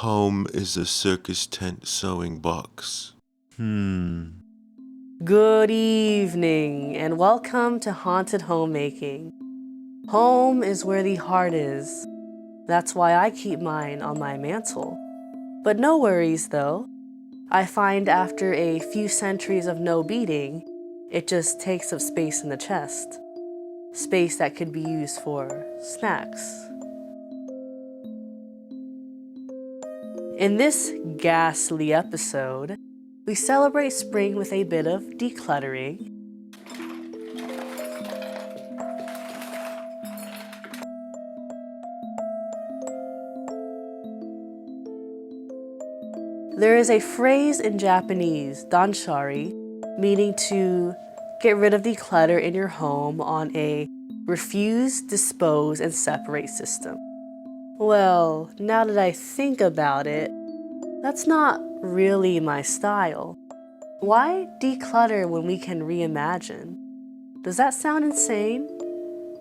Home is a circus tent sewing box. Good evening, and welcome to Haunted Homemaking. Home is where the heart is. That's why I keep mine on my mantle. But no worries though. I find after a few centuries of no beating, it just takes up space in the chest. Space that could be used for snacks. In this ghastly episode, we celebrate spring with a bit of decluttering. There is a phrase in Japanese, danshari, meaning to get rid of the clutter in your home on a refuse, dispose, and separate system. Well, now that I think about it, that's not really my style. Why declutter when we can reimagine? Does that sound insane?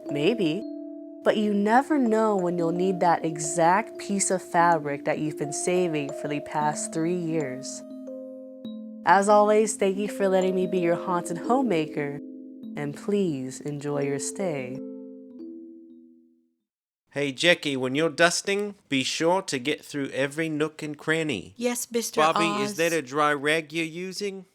Maybe. But you never know when you'll need that exact piece of fabric that you've been saving for the past 3 years. As always, thank you for letting me be your haunted homemaker, and please enjoy your stay. Hey Jackie, when you're dusting, be sure to get through every nook and cranny. Yes, Mr. Bobby, Oz. is that a dry rag you're using?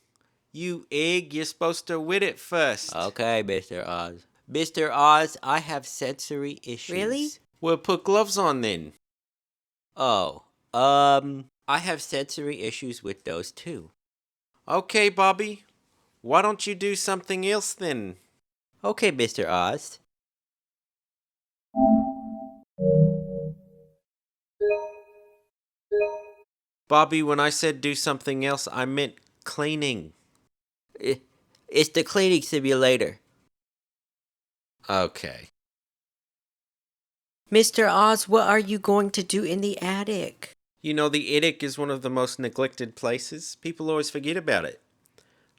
You egg, you're supposed to wet it first. Okay, Mr. Oz. Mr. Oz, I have sensory issues. Really? Well, put gloves on then. Oh, I have sensory issues with those too. Okay, Bobby. Why don't you do something else then? Okay, Mr. Oz. Bobby, when I said do something else, I meant cleaning. It's the cleaning simulator. Okay. Mr. Oz, what are you going to do in the attic? You know, the attic is one of the most neglected places. People always forget about it.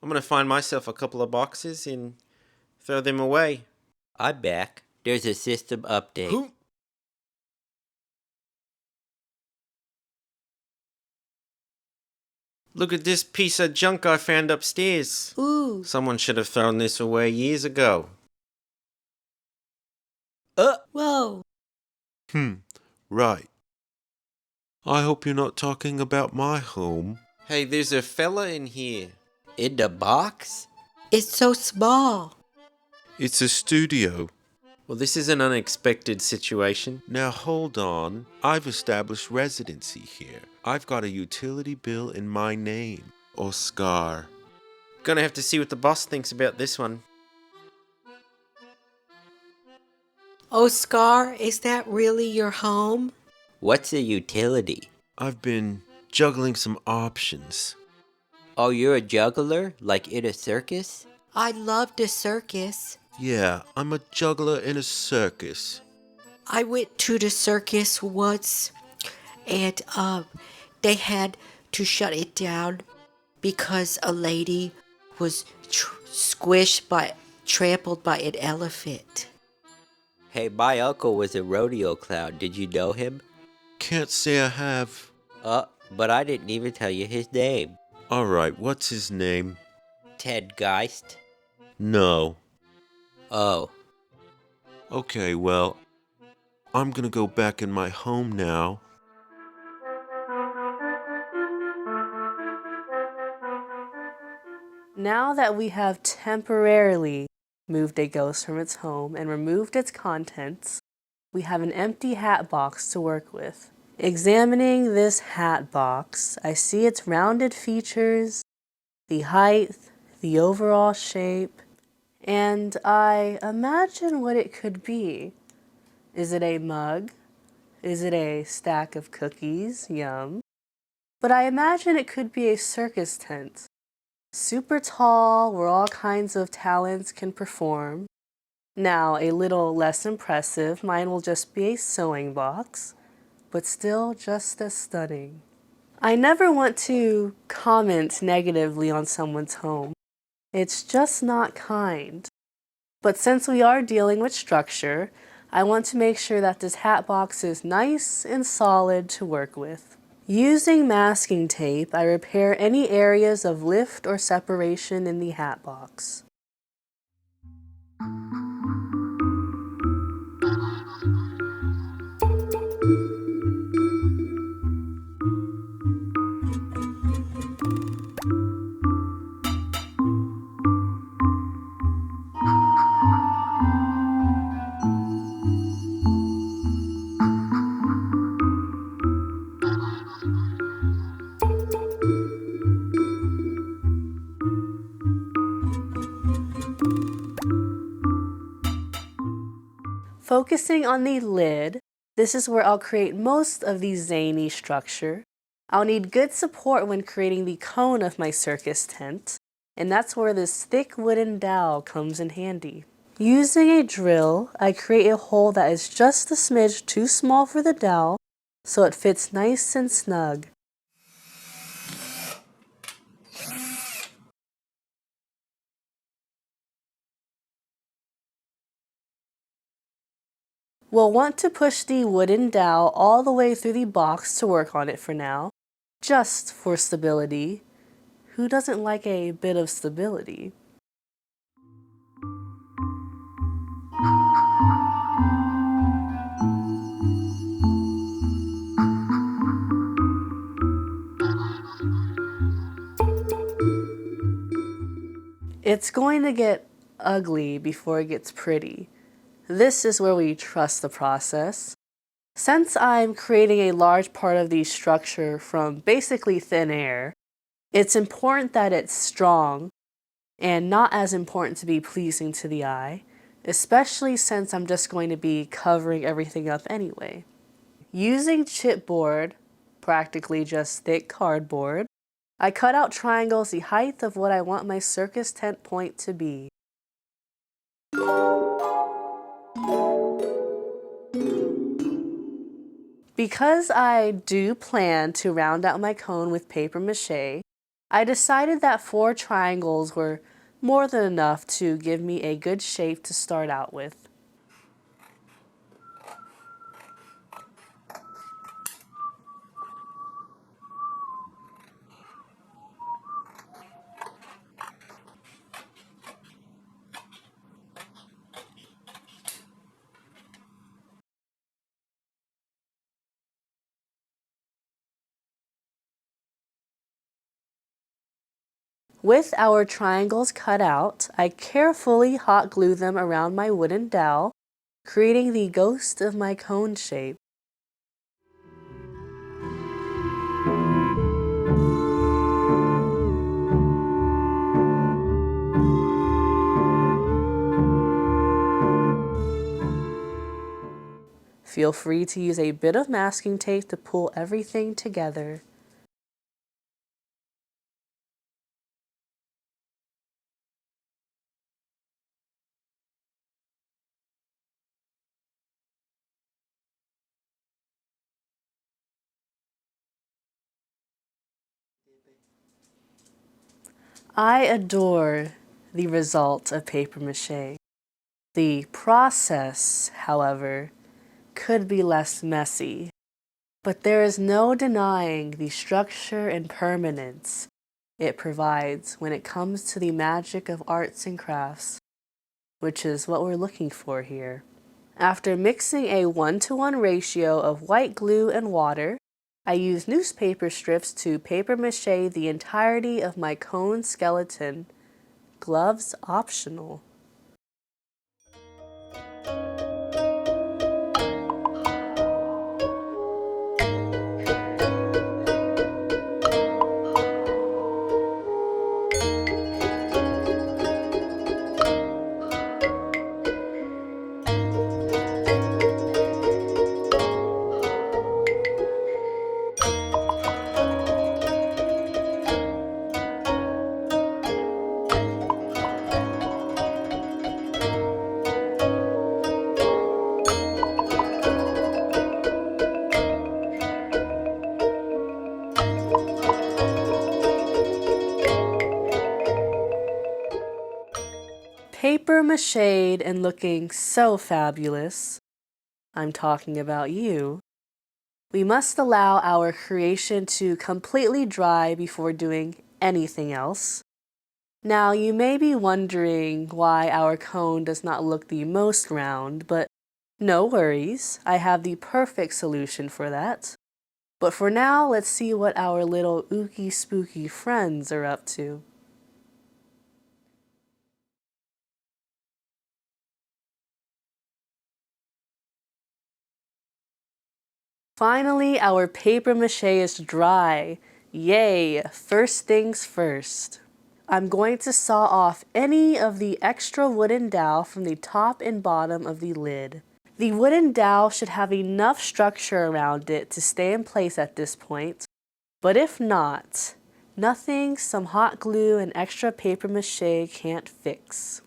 I'm going to find myself a couple of boxes and throw them away. I'm back. There's a system update. Who? Look at this piece of junk I found upstairs. Ooh. Someone should have thrown this away years ago. Whoa. Right. I hope you're not talking about my home. Hey, there's a fella in here. In the box? It's so small. It's a studio. Well, this is an unexpected situation. Now hold on. I've established residency here. I've got a utility bill in my name. Oscar. Gonna have to see what the boss thinks about this one. Oscar, is that really your home? What's a utility? I've been juggling some options. Oh, you're a juggler? Like in a circus? I love the circus. Yeah, I'm a juggler in a circus. I went to the circus once, and they had to shut it down because a lady was trampled by an elephant. Hey, my uncle was a rodeo clown. Did you know him? Can't say I have. But I didn't even tell you his name. Alright, what's his name? Ted Geist? No. Oh. Okay, well, I'm gonna go back in my home now. Now that we have temporarily moved a ghost from its home and removed its contents, we have an empty hat box to work with. Examining this hat box, I see its rounded features, the height, the overall shape, and I imagine what it could be. Is it a mug? Is it a stack of cookies? Yum. But I imagine it could be a circus tent. Super tall, where all kinds of talents can perform. Now, a little less impressive, mine will just be a sewing box, but still just as stunning. I never want to comment negatively on someone's home. It's just not kind. But since we are dealing with structure, I want to make sure that this hat box is nice and solid to work with. Using masking tape, I repair any areas of lift or separation in the hat box. Focusing on the lid, this is where I'll create most of the zany structure. I'll need good support when creating the cone of my circus tent, and that's where this thick wooden dowel comes in handy. Using a drill, I create a hole that is just a smidge too small for the dowel, so it fits nice and snug. We'll want to push the wooden dowel all the way through the box to work on it for now, just for stability. Who doesn't like a bit of stability? It's going to get ugly before it gets pretty. This is where we trust the process. Since I'm creating a large part of the structure from basically thin air, it's important that it's strong and not as important to be pleasing to the eye, especially since I'm just going to be covering everything up anyway. Using chipboard, practically just thick cardboard, I cut out triangles the height of what I want my circus tent point to be. Because I do plan to round out my cone with paper mache, I decided that 4 triangles were more than enough to give me a good shape to start out with. With our triangles cut out, I carefully hot glue them around my wooden dowel, creating the ghost of my cone shape. Feel free to use a bit of masking tape to pull everything together. I adore the result of paper mache. The process, however, could be less messy, but there is no denying the structure and permanence it provides when it comes to the magic of arts and crafts, which is what we're looking for here. After mixing a 1-to-1 ratio of white glue and water, I use newspaper strips to paper mache the entirety of my cone skeleton, gloves optional. Paper mached and looking so fabulous. I'm talking about you. We must allow our creation to completely dry before doing anything else. Now, you may be wondering why our cone does not look the most round, but no worries, I have the perfect solution for that. But for now, let's see what our little ooky spooky friends are up to. Finally, our paper mache is dry. Yay! First things first. I'm going to saw off any of the extra wooden dowel from the top and bottom of the lid. The wooden dowel should have enough structure around it to stay in place at this point, but if not, nothing some hot glue and extra paper mache can't fix.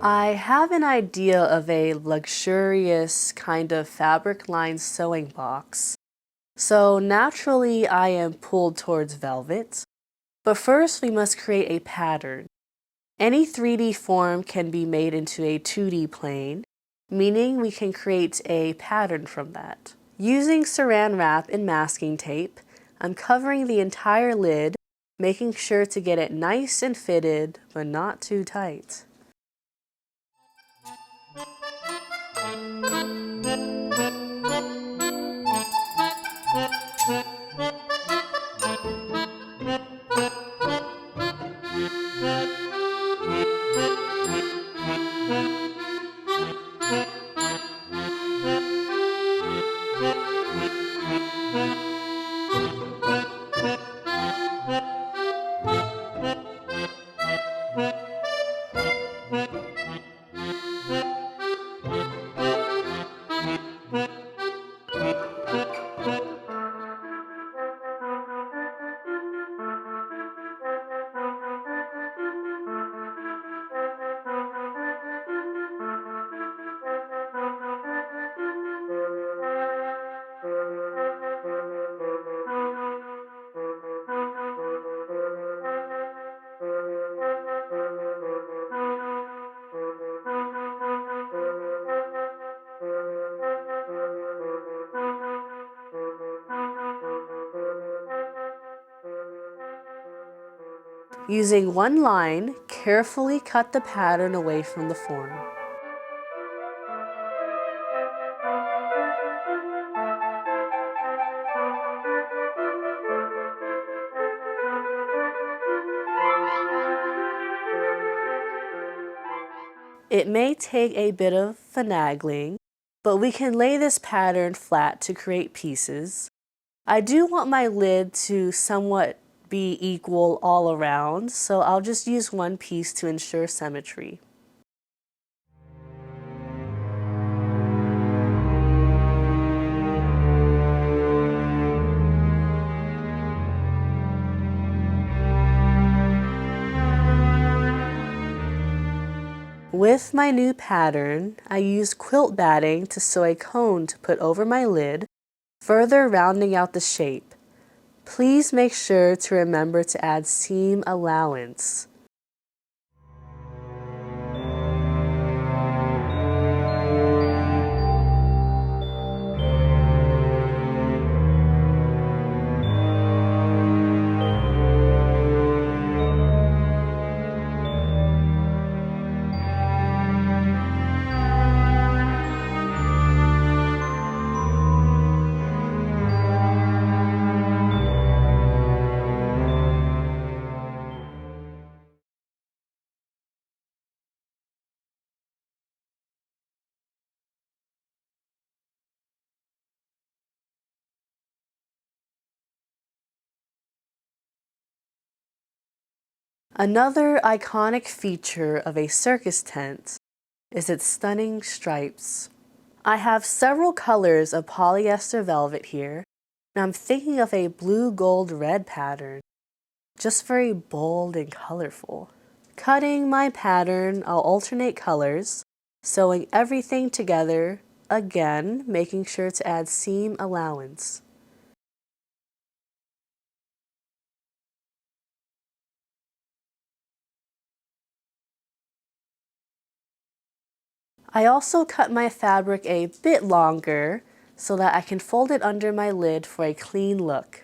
I have an idea of a luxurious kind of fabric-lined sewing box. So naturally I am pulled towards velvet. But first we must create a pattern. Any 3D form can be made into a 2D plane, meaning we can create a pattern from that. Using saran wrap and masking tape, I'm covering the entire lid, making sure to get it nice and fitted, but not too tight. Using one line, carefully cut the pattern away from the form. It may take a bit of finagling, but we can lay this pattern flat to create pieces. I do want my lid to somewhat be equal all around, so I'll just use one piece to ensure symmetry. With my new pattern, I used quilt batting to sew a cone to put over my lid, further rounding out the shape. Please make sure to remember to add seam allowance. Another iconic feature of a circus tent is its stunning stripes. I have several colors of polyester velvet here, and I'm thinking of a blue, gold, red pattern. Just very bold and colorful. Cutting my pattern, I'll alternate colors, sewing everything together, again making sure to add seam allowance. I also cut my fabric a bit longer so that I can fold it under my lid for a clean look.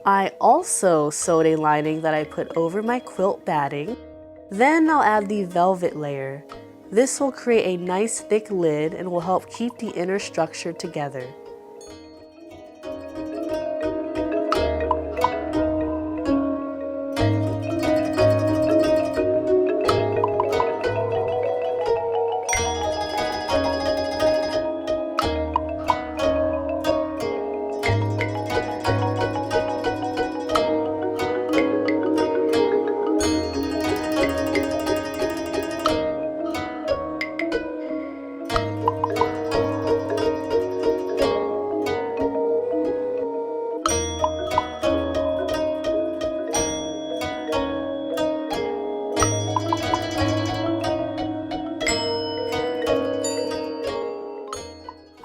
I also sewed a lining that I put over my quilt batting. Then I'll add the velvet layer. This will create a nice thick lid and will help keep the inner structure together.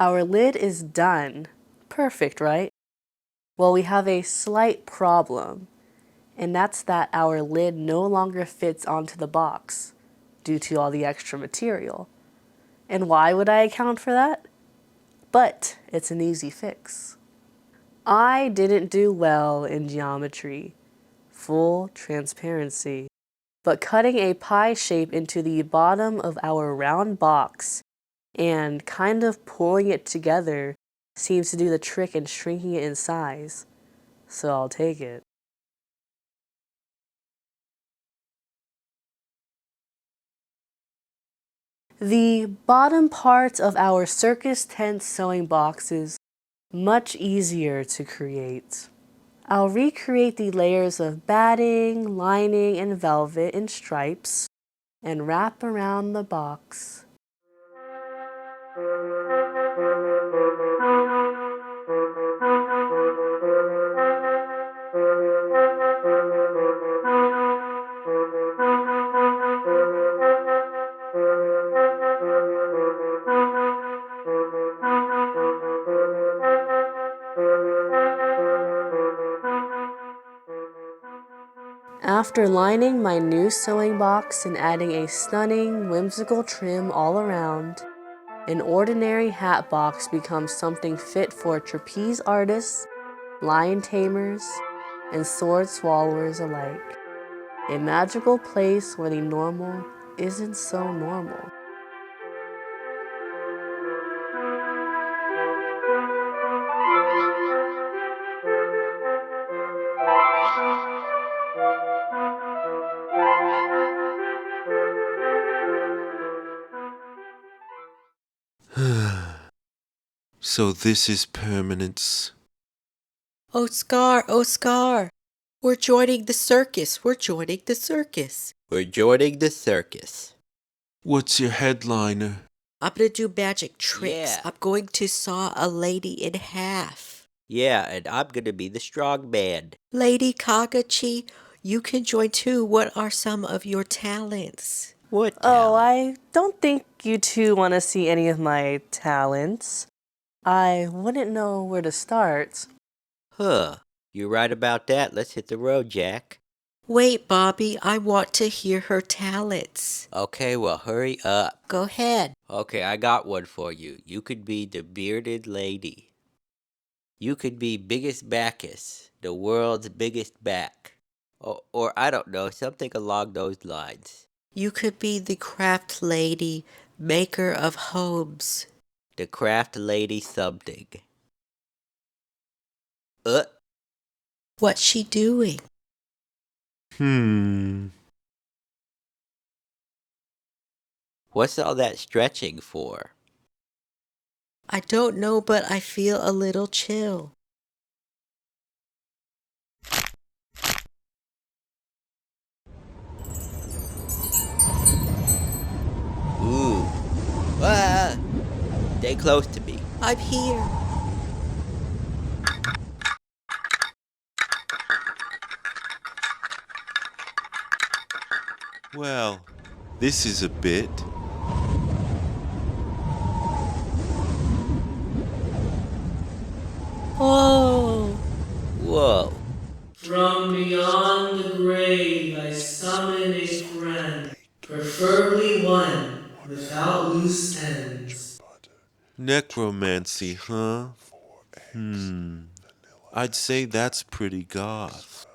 Our lid is done. Perfect, right? Well, we have a slight problem, and that's that our lid no longer fits onto the box due to all the extra material. And why would I account for that? But it's an easy fix. I didn't do well in geometry, full transparency, but cutting a pie shape into the bottom of our round box and kind of pulling it together seems to do the trick in shrinking it in size, so I'll take it. The bottom part of our circus tent sewing box is much easier to create. I'll recreate the layers of batting, lining, and velvet in stripes and wrap around the box. After lining my new sewing box and adding a stunning, whimsical trim all around, an ordinary hat box becomes something fit for trapeze artists, lion tamers, and sword swallowers alike. A magical place where the normal isn't so normal. So this is permanence. Oh, Scar, we're joining the circus. We're joining the circus. We're joining the circus. What's your headliner? I'm gonna do magic tricks. Yeah. I'm going to saw a lady in half. Yeah, and I'm gonna be the strong man. Lady Kagachi, you can join too. What are some of your talents? What Oh, talent? I don't think you two want to see any of my talents. I wouldn't know where to start. Huh. You're right about that. Let's hit the road, Jack. Wait, Bobby, I want to hear her talents. Okay, well, hurry up. Go ahead. Okay, I got one for you. You could be the bearded lady. You could be Biggest Bacchus, the world's biggest back. Or I don't know, something along those lines. You could be the craft lady, maker of homes. The craft lady something. Uh, What's she doing? what's all that stretching for? I don't know, but I feel a little chill. Ooh. Ah! Stay close to me. I'm here. Well, this is a bit. Oh. Whoa. From beyond the grave I summon a friend, preferably one without loose ends. Necromancy, huh? I'd say that's pretty goth.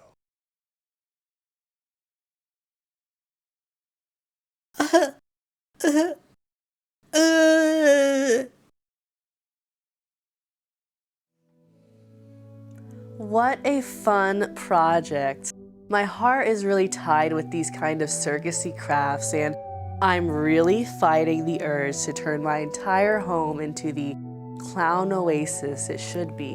What a fun project. My heart is really tied with these kind of circusy crafts, and I'm really fighting the urge to turn my entire home into the clown oasis it should be.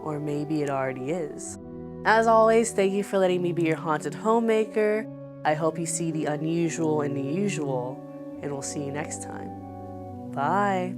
Or maybe it already is. As always, thank you for letting me be your haunted homemaker. I hope you see the unusual in the usual, and we'll see you next time. Bye.